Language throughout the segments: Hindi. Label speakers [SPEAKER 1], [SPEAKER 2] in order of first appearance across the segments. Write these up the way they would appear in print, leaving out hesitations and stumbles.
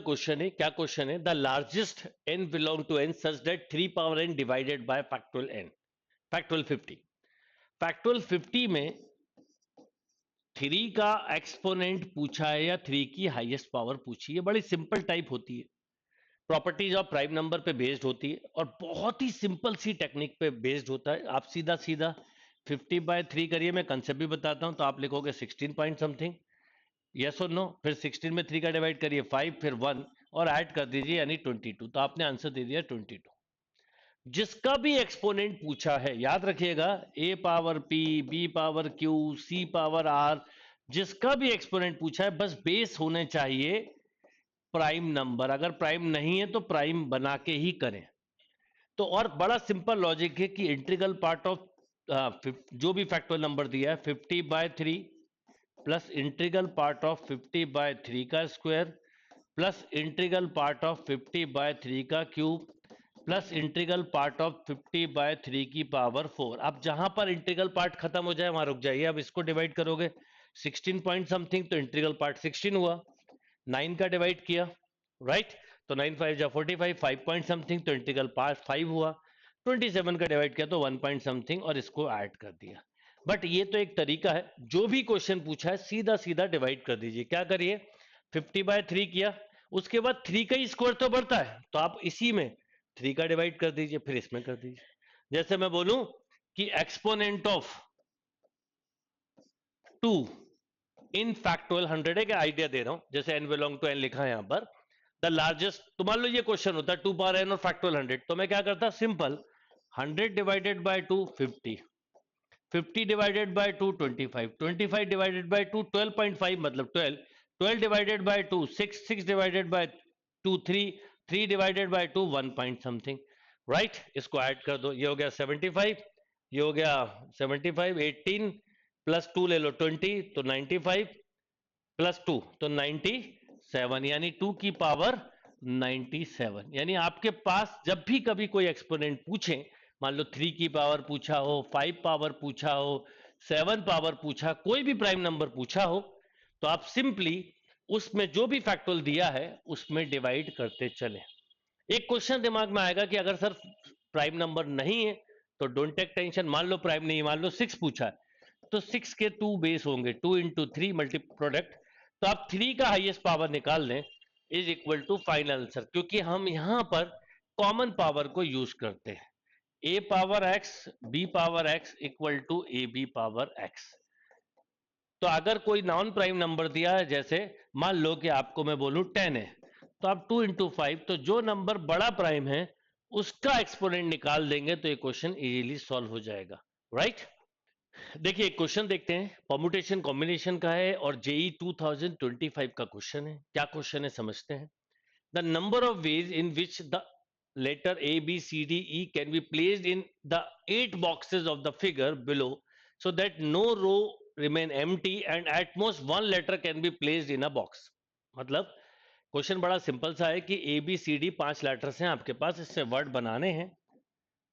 [SPEAKER 1] क्वेश्चन है, क्या क्वेश्चन है? The largest n belong to n such that 3 power n divided by factorial n, factorial 50। Factorial 50 में 3 का एक्सपोनेंट पूछा है या 3 की हाईएस्ट पावर पूछी है। बड़ी सिंपल टाइप होती है, प्रॉपर्टीज ऑफ प्राइम नंबर पे बेस्ड होती है और बहुत ही सिंपल सी टेक्निक पे बेस्ड होता है। आप सीधा सीधा 50/3 करिए, मैं कंसेप्ट भी बताता हूं। तो आप लिखोगे 16 पॉइंट समथिंग, यस और नो, फिर 16 में 3 का डिवाइड करिए 5, फिर 1 और ऐड कर दीजिए यानी 22। तो आपने आंसर दे दिया 22। जिसका भी एक्सपोनेंट पूछा है, याद रखिएगा, a power p, b power q, c power r, जिसका भी एक्सपोनेंट पूछा है बस बेस होने चाहिए प्राइम नंबर। अगर प्राइम नहीं है तो प्राइम बना के ही करें। तो और बड़ा सिंपल लॉजिक है कि इंटीग्रल पार्ट ऑफ जो भी फैक्टोरियल नंबर दिया है 50/3 प्लस इंटीग्रल पार्ट ऑफ 50/3 का square plus integral part of 50/3 का cube plus integral part of 50/3 की पावर 4। अब जहां पर इंटीग्रल पार्ट खत्म हो जाए वहां रुक जाइए। अब इसको डिवाइड करोगे 16 पॉइंट समथिंग तो इंटीग्रल पार्ट 16 हुआ, 9 का डिवाइड किया, राइट, तो 9 5 जा 45, 5 पॉइंट समथिंग तो इंटीग्रल पार्ट 5 हुआ, 27 का डिवाइड किया तो 1 पॉइंट समथिंग और इसको ऐड कर दिया। बट ये तो एक तरीका है, जो भी क्वेश्चन पूछा है सीधा सीधा डिवाइड कर दीजिए। क्या करिए, 50/3 किया, उसके बाद 3 का ही स्क्वायर तो बढ़ता है तो आप इसी में 3 का डिवाइड कर दीजिए, फिर इसमें कर दीजिए। जैसे मैं बोलूं कि एक्सपोनेंट ऑफ 2 इन फैक्टोरियल 100 है, क्या आइडिया दे रहा हूं, जैसे n बिलोंग टू n लिखा है यहां पर, द लार्जेस्ट, तो मान लो ये क्वेश्चन होता है 2 पावर n और फैक्टोरियल 100, तो मैं क्या करता, simple 100 divided by 2 50, 50 divided by 2 25, 25 divided by 2 12.5 मतलब 12, 12 divided by 2 6, 6 divided by 2 3, 3 divided by 2 1 point something, right. इसको ऐड कर दो, ये हो गया 75, ये हो गया 75, 18 प्लस 2 ले लो 20 तो 95 प्लस 2 तो 97, यानी 2 की पावर 97। यानी आपके पास जब भी कभी कोई एक्सपोनेंट पूछे, मान लो 3 की पावर पूछा हो, 5 पावर पूछा हो, 7 पावर पूछा, कोई भी प्राइम नंबर पूछा हो, तो आप सिंपली उसमें जो भी फैक्टोरियल दिया है उसमें डिवाइड करते चले। एक क्वेश्चन दिमाग में आएगा कि अगर सर प्राइम नंबर नहीं है तो डोंट टेक टेंशन, मान लो प्राइम नहीं, मान लो 6 पूछा है तो 6 के 2 बेस होंगे, 2 इंटू 3 मल्टी प्रोडक्ट, तो आप 3 का हाईएस्ट पावर निकाल लें is equal to final answer, क्योंकि हम यहां पर कॉमन पावर को यूज करते हैं। a power x, b power x equal to A B power x। तो अगर कोई नॉन प्राइम नंबर दिया है, जैसे मान लो कि आपको मैं बोलूं 10 है, तो आप 2 इंटू 5, तो जो नंबर बड़ा प्राइम है उसका एक्सपोनेंट निकाल देंगे तो ये क्वेश्चन इजीली सॉल्व हो जाएगा, राइट। देखिए एक क्वेश्चन देखते हैं, परमुटेशन कॉम्बिनेशन का है और जेई 2025 का क्वेश्चन है। क्या क्वेश्चन है समझते हैं। The number of ways in which the letter A B C D E can be placed in the 8 boxes of the figure below so that no row remain empty and at most one letter can be placed in a box। मतलब क्वेश्चन बड़ा सिंपल सा है कि A B C D 5 letters हैं आपके पास, इससे वर्ड बनाने हैं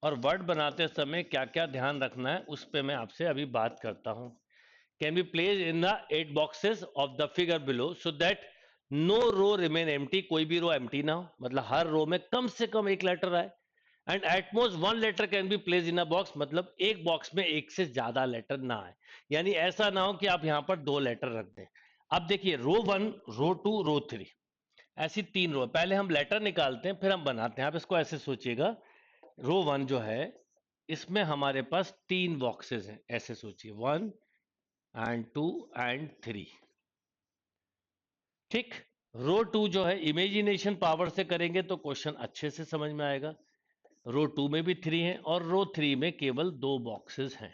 [SPEAKER 1] और वर्ड बनाते समय क्या क्या ध्यान रखना है उस पर मैं आपसे अभी बात करता हूं। Can be place in the 8 boxes of the figure below so that no row remain empty, कोई भी रो एम्प्टी ना हो, मतलब हर रो में कम से कम एक लेटर आए, and at most one letter can be place in a box, मतलब एक बॉक्स में एक से ज्यादा लेटर ना आए, यानी ऐसा ना हो कि आप यहां पर 2 लेटर रख दें। अब देखिए रो 1, रो 2, रो 3, ऐसी 3 रो, पहले हम लेटर निकालते हैं फिर हम बनाते हैं। आप इसको ऐसे सोचिएगा, रो 1 जो है इसमें हमारे पास 3 बॉक्सेस हैं, ऐसे सोचिए 1 एंड 2 एंड 3, ठीक। रो 2 जो है इमेजिनेशन पावर से करेंगे तो क्वेश्चन अच्छे से समझ में आएगा। रो 2 में भी 3 है और रो 3 में केवल 2 बॉक्सेस हैं,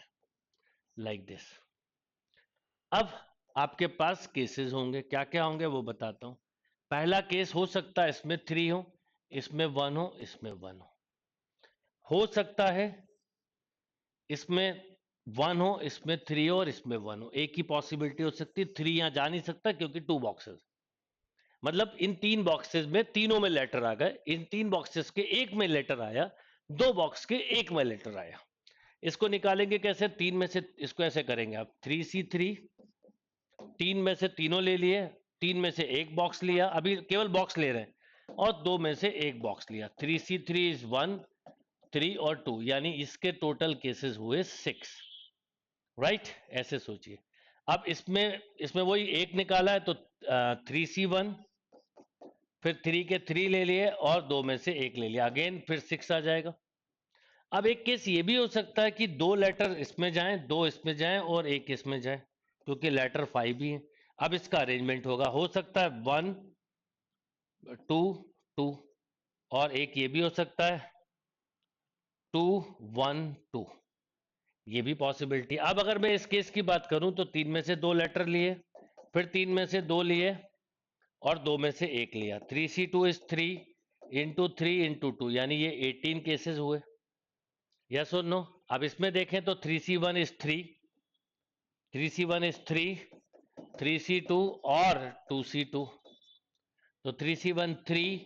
[SPEAKER 1] लाइक दिस। अब आपके पास केसेस होंगे, क्या क्या होंगे वो बताता हूं। पहला केस हो सकता है इसमें 3 हो, इसमें 1 हो, इसमें 1 हो सकता है इसमें 1 हो, इसमें 3 हो और इसमें 1 हो। एक ही पॉसिबिलिटी हो सकती है, 3 यहां जा नहीं सकता क्योंकि 2 बॉक्सेस, मतलब इन 3 बॉक्सेस में तीनों में लेटर आ गए, इन 3 बॉक्सेस के एक में लेटर आया, 2 बॉक्स के एक में लेटर आया। इसको निकालेंगे कैसे, 3 में से, इसको ऐसे करेंगे आप 3C3, 3 में से तीनों ले लिए, तीन में से एक बॉक्स लिया, अभी केवल बॉक्स ले रहे हैं, और दो में से एक बॉक्स लिया। 3C3 इज 1, 3 और 2, यानी इसके टोटल केसेस हुए 6, राइट? ऐसे सोचिए। अब इसमें इसमें वही एक निकाला है तो 3C1, फिर 3 के 3 ले लिए और दो में से एक ले लिया, अगेन फिर 6 आ जाएगा। अब एक केस ये भी हो सकता है कि दो लेटर इसमें जाएं, दो इसमें जाएं और एक इसमें जाए, क्योंकि लेटर 5 भी है। अब इसका अरेंजमेंट होगा, हो सकता है 1 2 2, और एक ये भी हो सकता है 2 1 2, ये भी पॉसिबिलिटी। अब अगर मैं इस केस की बात करूं तो तीन में से दो लेटर लिए, फिर तीन में से दो लिए और दो में से एक लिया। 3C2 इज 3 इंटू 3 इंटू 2, यानी ये 18 केसेस हुए। यस और नो? अब इसमें देखें तो 3C1 is 3, 3C1 is 3, 3C2 और 2C2, तो 3C1 3,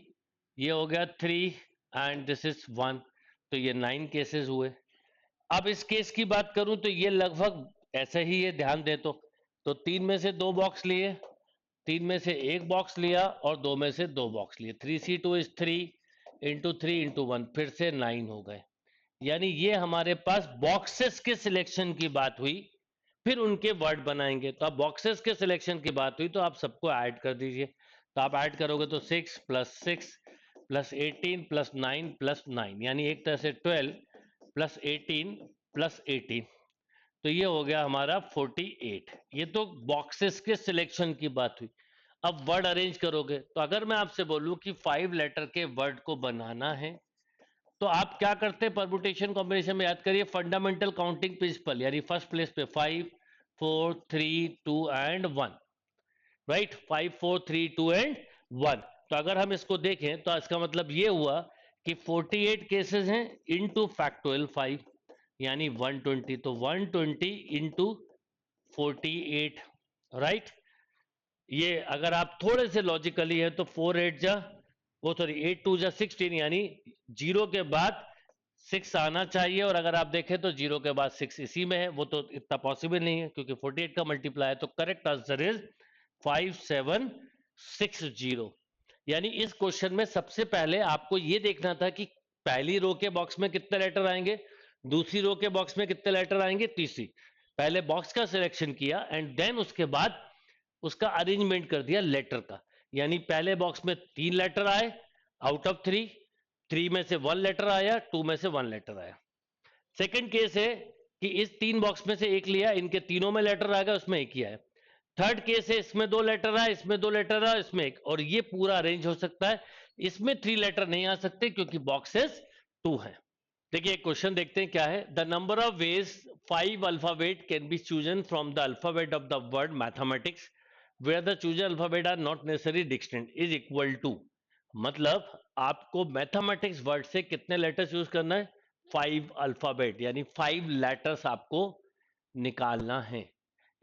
[SPEAKER 1] ये हो गया 3 एंड दिस इज 1, तो ये 9 केसेस हुए। अब इस केस की बात करूं तो ये लगभग ऐसे ही, ये ध्यान दे तो तीन में से दो बॉक्स लिए, तीन में से एक बॉक्स लिया और दो में से दो बॉक्स लिए। 3C2 इज 3 इंटू 3 इंटू 1, फिर से 9 हो गए। यानी ये हमारे पास बॉक्सेस के सिलेक्शन की बात हुई, फिर उनके वर्ड बनाएंगे। तो अब बॉक्सेस के सिलेक्शन की बात हुई तो आप सबको ऐड कर दीजिए। तो आप ऐड करोगे तो 6 + 6 + 18 + 9 + 9, यानी एक तरह से 12 + 18 + 18, तो ये हो गया हमारा 48। ये तो बॉक्सेस के सिलेक्शन की बात हुई। अब वर्ड अरेंज करोगे तो अगर मैं आपसे बोलूं कि 5 लेटर के वर्ड को बनाना है तो आप क्या करते हैं? परमुटेशन कॉम्बिनेशन में याद करिए फंडामेंटल काउंटिंग प्रिंसिपल, यानी फर्स्ट प्लेस पे 5 4 3 2 एंड 1, राइट? 5 4 3 2 एंड 1। तो अगर हम इसको देखें तो इसका मतलब ये हुआ कि 48 केसेस हैं इनटू फैक्टोरियल 5, यानी 120, तो 120 इंटू 48, राइट? ये अगर आप थोड़े से लॉजिकली है तो 4 8 जा वो सॉरी 8 2 जा 16, यानी जीरो के बाद 6 आना चाहिए, और अगर आप देखें तो जीरो के बाद 6 इसी में है, वो तो इतना पॉसिबल नहीं है क्योंकि 48 का मल्टीप्लाई है। तो करेक्ट आंसर इज 5760। यानी इस क्वेश्चन में सबसे पहले आपको ये देखना था कि पहली रो के बॉक्स में कितने लेटर आएंगे, दूसरी रो के बॉक्स में कितने लेटर आएंगे, तीसरी। पहले बॉक्स का सिलेक्शन किया एंड देन उसके बाद उसका अरेंजमेंट कर दिया लेटर का। यानी पहले बॉक्स में 3 लेटर आए आउट ऑफ 3, 3 में से 1 लेटर आया, 2 में से 1 लेटर आया। सेकंड केस है कि इस 3 बॉक्स में से एक लिया, इनके तीनों में लेटर आ गया, उसमें एक ही आया। थर्ड केस है इसमें 2 लेटर आए, इसमें 2 लेटर आए, इसमें एक, और ये पूरा अरेंज हो सकता है। इसमें 3 लेटर नहीं आ सकते क्योंकि बॉक्सेस 2 हैं। देखिए एक क्वेश्चन देखते हैं क्या है। The number of ways 5 alphabet can be chosen from the alphabet of the word mathematics where the chosen alphabet are not necessary distinct is equal to, मतलब आपको मैथमेटिक्स वर्ड से कितने लेटर्स यूज करना है? 5 अल्फाबेट, यानी 5 लेटर्स आपको निकालना है।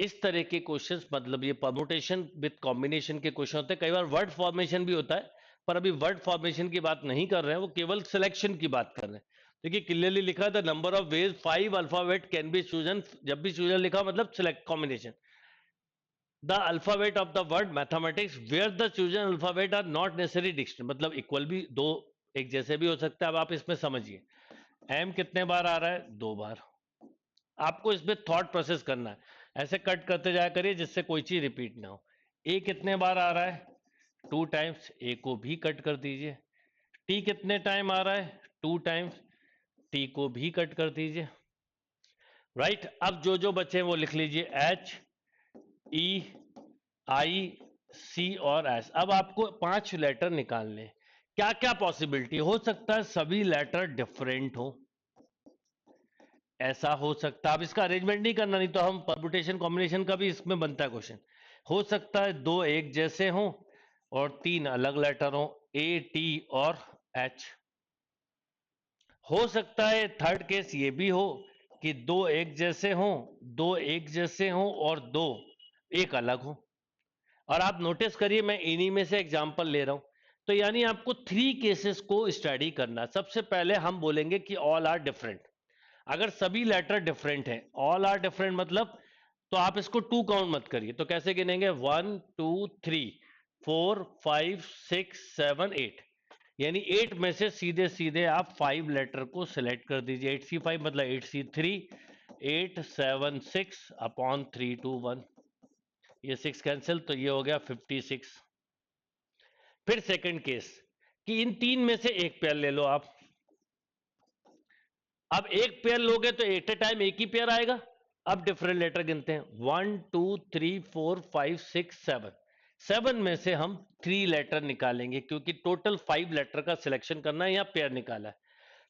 [SPEAKER 1] इस तरह के क्वेश्चंस, मतलब ये परमुटेशन विद कॉम्बिनेशन के क्वेश्चन होते हैं। कई बार वर्ड फॉर्मेशन भी होता है, पर अभी वर्ड फॉर्मेशन की बात नहीं कर रहे हैं, वो केवल सिलेक्शन की बात कर रहे हैं। देखिए क्लियरली लिखा है the number of ways 5 alphabet can be chosen, जब भी चूजन लिखा मतलब select combination. The alphabet of the word mathematics where the chosen alphabet are not necessary dictionary, मतलब इक्वल भी दो एक जैसे भी हो सकता है। अब आप इसमें समझिए एम कितने बार आ रहा है? 2 बार। आपको इसमें थॉट प्रोसेस करना है, ऐसे कट करते जाया करिए जिससे कोई चीज रिपीट ना हो। ए कितने बार आ रहा है? 2 टाइम्स, ए को भी कट कर दीजिए। टी कितने टाइम आ रहा है? 2 टाइम्स, टी को भी कट कर दीजिए, राइट? अब जो जो बचे वो लिख लीजिए, एच ई आई सी और एस। अब आपको 5 लेटर निकालने। क्या क्या पॉसिबिलिटी हो सकता है? सभी लेटर डिफरेंट हो, ऐसा हो सकता है। अब इसका अरेंजमेंट नहीं करना, नहीं तो हम परमुटेशन कॉम्बिनेशन का भी इसमें बनता है क्वेश्चन। हो सकता है 2 एक जैसे हों और 3 अलग लेटर हों, ए टी और एच। हो सकता है थर्ड केस ये भी हो कि 2 एक जैसे हों, 2 एक जैसे हों और 2 एक अलग हो। और आप नोटिस करिए मैं इन्हीं में से एग्जांपल ले रहा हूं। तो यानी आपको 3 केसेस को स्टडी करना। सबसे पहले हम बोलेंगे कि ऑल आर डिफरेंट। अगर सभी लेटर डिफरेंट हैं, ऑल आर डिफरेंट मतलब, तो आप इसको 2 काउंट मत करिए। तो कैसे गिनेंगे? 1 2 3, 4 5 6 7 8, यानी 8 में से सीधे सीधे आप 5 लेटर को सिलेक्ट कर दीजिए। 8C5 मतलब 8C3, 8 7 6 अपॉन 3 2 1, ये 6 कैंसिल, तो ये हो गया 56। फिर सेकंड केस कि इन तीन में से एक पेयर ले लो आप। अब एक पेयर लोगे तो एट ए टाइम एक ही पेयर आएगा। अब डिफरेंट लेटर गिनते हैं, 1 2 3 4 5 6 7। 7 में से हम 3 लेटर निकालेंगे क्योंकि टोटल 5 लेटर का सिलेक्शन करना है, यहाँ पेयर निकाला है।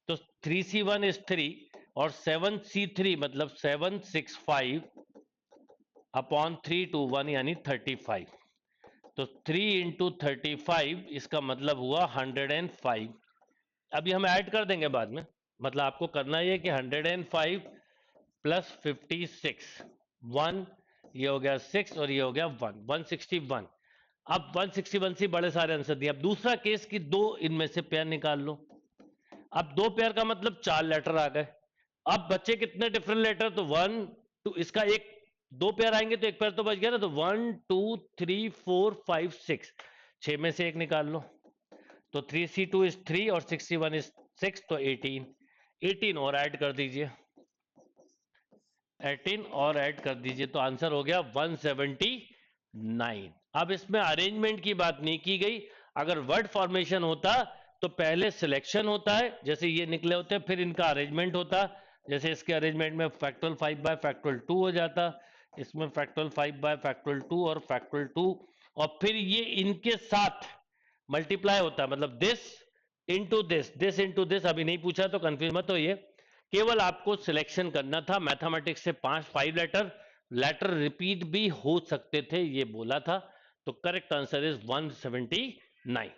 [SPEAKER 1] तो 3C1 इज 3 और 7C3 मतलब 765 अपॉन 3 2 1 यानी 35। तो 3 इंटू 35 इसका मतलब हुआ 105। अभी हम ऐड कर देंगे बाद में, मतलब आपको करना ये कि 105 प्लस 56, 1, ये हो गया 6 और ये हो गया 1, 161। अब 161 से बड़े सारे आंसर दिए। अब दूसरा केस कि दो इनमें से पेयर निकाल लो। अब दो पेयर का मतलब 4 लेटर आ गए। अब बच्चे कितने डिफरेंट लेटर, तो 1 2, इसका एक दो पेयर आएंगे तो एक पेयर तो बच गया ना, तो 1 2 3 4 5 6, 6 में से एक निकाल लो। तो 3C2 इज 3 और 61 इज 6, तो 18, 18 और ऐड कर दीजिए, 18 और ऐड कर दीजिए, तो आंसर हो गया 179। अब इसमें अरेंजमेंट की बात नहीं की गई। अगर वर्ड फॉर्मेशन होता तो पहले सिलेक्शन होता है, जैसे ये निकले होते, फिर इनका अरेंजमेंट होता, जैसे इसके अरेंजमेंट में फैक्टोरियल 5 बाय फैक्टोरियल 2 हो जाता, इसमें फैक्टोरियल 5 बाय फैक्टोरियल 2 और फैक्टोरियल 2, और फिर ये इनके साथ मल्टीप्लाई होता है, मतलब दिस इंटू दिस। अभी नहीं पूछा तो कंफ्यूज मत होइए, केवल आपको सिलेक्शन करना था। मैथमेटिक्स से 5 लेटर लेटर रिपीट भी हो सकते थे, ये बोला था। तो करेक्ट आंसर इज 179।